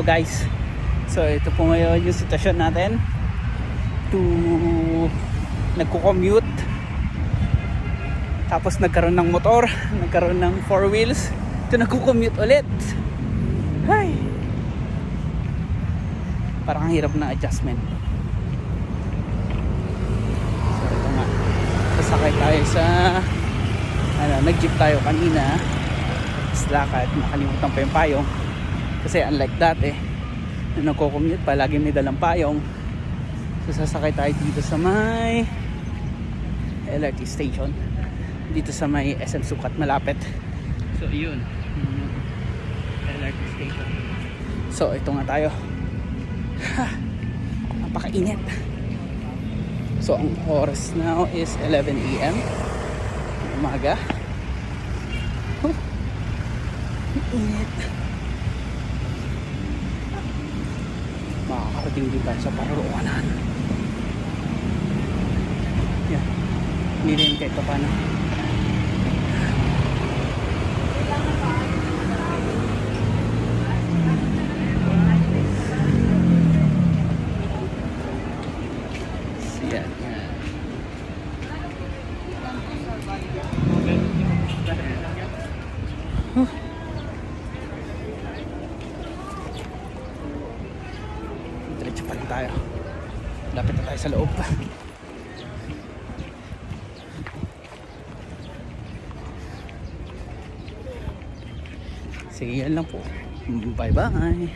So guys, so ito po ngayon yung sitwasyon natin to nagko-commute, tapos nagkaroon ng motor, nagkaroon ng 4 wheels, ito nagko-commute ulit. Ay, parang ang hirap ng adjustment. So ito nga, sasakay tayo sa nag-jeep tayo kanina, lakad, nakalimutan pa yung payong kasi unlike dati na nagko-commute pa, lagi may dalang payong. So sasakay tayo dito sa may LRT station, dito sa may SM Sukat malapit. So yun, LRT station. So ito nga tayo. Napakainit. So ang oras now is 11 AM umaga. Init. Makakarating din tayo sa parurunganan. Yan, hindi rin kahit pa paano. Yan, yan. Diretso pa rin tayo. Lapit na tayo sa loob. Sige, yan lang po. Bye bye.